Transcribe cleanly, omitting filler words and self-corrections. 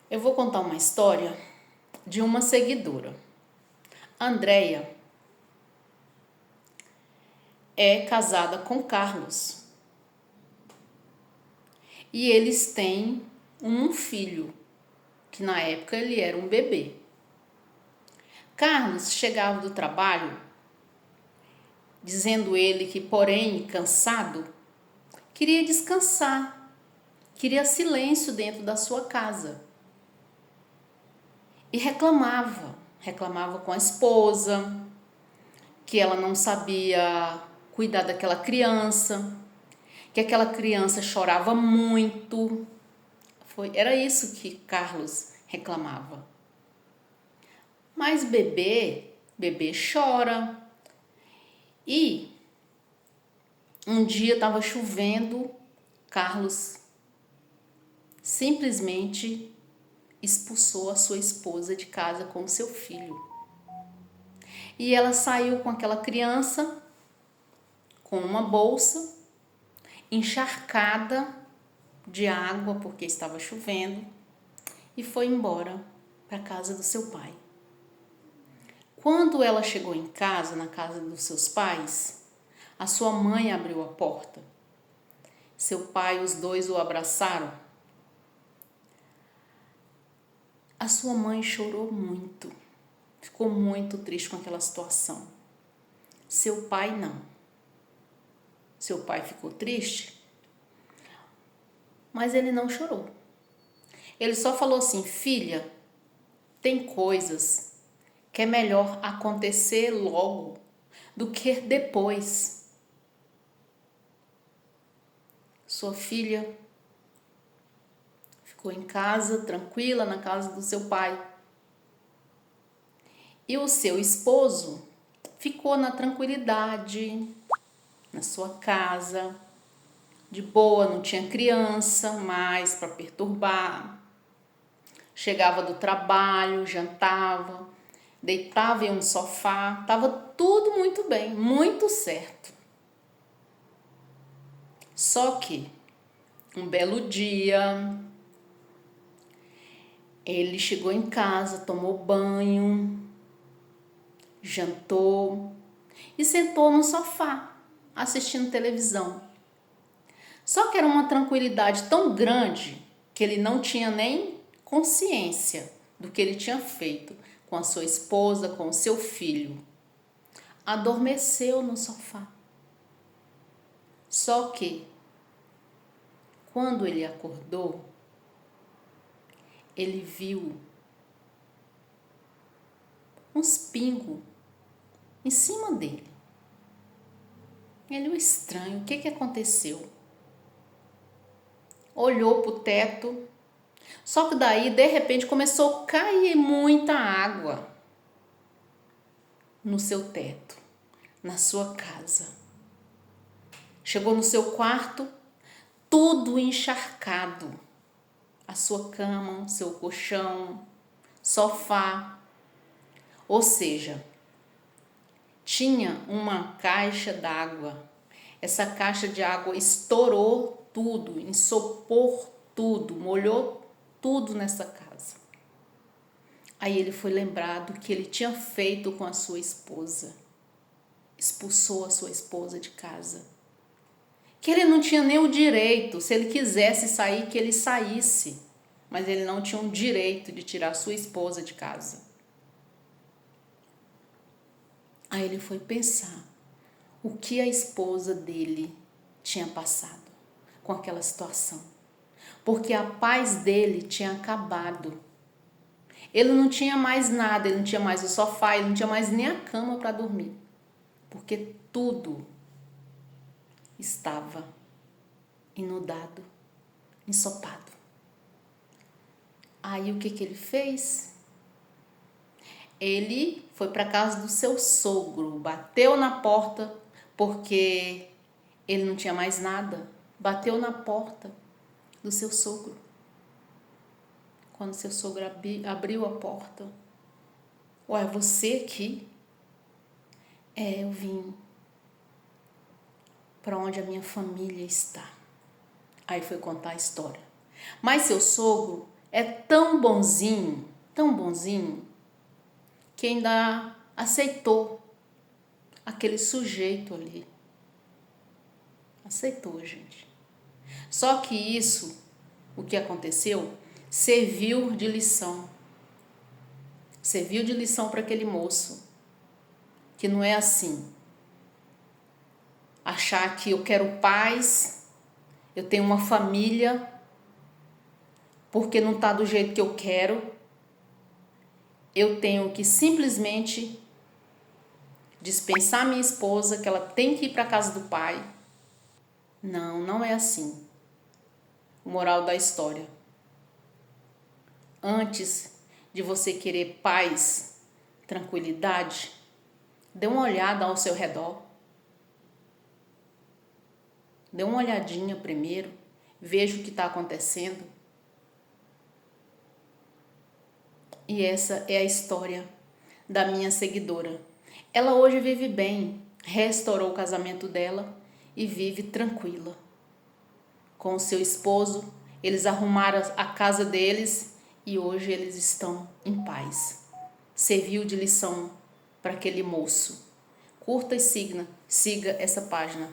Eu vou contar uma história de uma seguidora. Andréia é casada com Carlos e eles têm um filho, que na época ele era um bebê. Carlos chegava do trabalho, dizendo ele que, porém, cansado, queria descansar, queria silêncio dentro da sua casa. E reclamava com a esposa, que ela não sabia cuidar daquela criança, que aquela criança chorava muito. Era isso que Carlos reclamava. Mas bebê chora. E um dia estava chovendo, Carlos simplesmente expulsou a sua esposa de casa com o seu filho. E ela saiu com aquela criança, com uma bolsa, encharcada de água, porque estava chovendo, e foi embora para a casa do seu pai. Quando ela chegou em casa, na casa dos seus pais, a sua mãe abriu a porta. Seu pai, os dois o abraçaram. A sua mãe chorou muito, ficou muito triste com aquela situação. Seu pai não. Seu pai ficou triste, mas ele não chorou. Ele só falou assim: filha, tem coisas que é melhor acontecer logo do que depois. Sua filha ficou em casa, tranquila, na casa do seu pai. E o seu esposo ficou na tranquilidade, na sua casa, de boa, não tinha criança mais para perturbar. Chegava do trabalho, jantava, deitava em um sofá, estava tudo muito bem, muito certo. Só que, um belo dia, ele chegou em casa, tomou banho, jantou e sentou no sofá, assistindo televisão. Só que era uma tranquilidade tão grande que ele não tinha nem consciência do que ele tinha feito com a sua esposa, com o seu filho. Adormeceu no sofá. Só que, quando ele acordou, ele viu uns pingos em cima dele. Ele é estranho, o que aconteceu? Olhou para o teto, só que daí, de repente, começou a cair muita água no seu teto, na sua casa. Chegou no seu quarto, tudo encharcado. A sua cama, seu colchão, sofá. Ou seja, tinha uma caixa d'água. Essa caixa de água estourou tudo, ensopou tudo, molhou tudo nessa casa. Aí ele foi lembrado que ele tinha feito com a sua esposa. Expulsou a sua esposa de casa. Que ele não tinha nem o direito, se ele quisesse sair, que ele saísse. Mas ele não tinha o direito de tirar a sua esposa de casa. Aí ele foi pensar o que a esposa dele tinha passado com aquela situação. Porque a paz dele tinha acabado. Ele não tinha mais nada, ele não tinha mais o sofá, ele não tinha mais nem a cama para dormir. Porque tudo estava inundado, ensopado. Aí o que ele fez? Ele foi para a casa do seu sogro, bateu na porta, porque ele não tinha mais nada. Bateu na porta do seu sogro. Quando seu sogro abriu a porta: ué, você aqui? É, eu vim para onde a minha família está. Aí foi contar a história. Mas seu sogro é tão bonzinho, que ainda aceitou aquele sujeito ali. Aceitou, gente. Só que isso, o que aconteceu, serviu de lição. Serviu de lição para aquele moço. Que não é assim. Achar que eu quero paz, eu tenho uma família, porque não está do jeito que eu quero, eu tenho que simplesmente dispensar minha esposa, que ela tem que ir para a casa do pai. Não, não é assim. O moral da história. Antes de você querer paz, tranquilidade, dê uma olhada ao seu redor. Dê uma olhadinha primeiro, veja o que está acontecendo. E essa é a história da minha seguidora. Ela hoje vive bem, restaurou o casamento dela e vive tranquila. Com o seu esposo, eles arrumaram a casa deles e hoje eles estão em paz. Serviu de lição para aquele moço. Curta e siga essa página.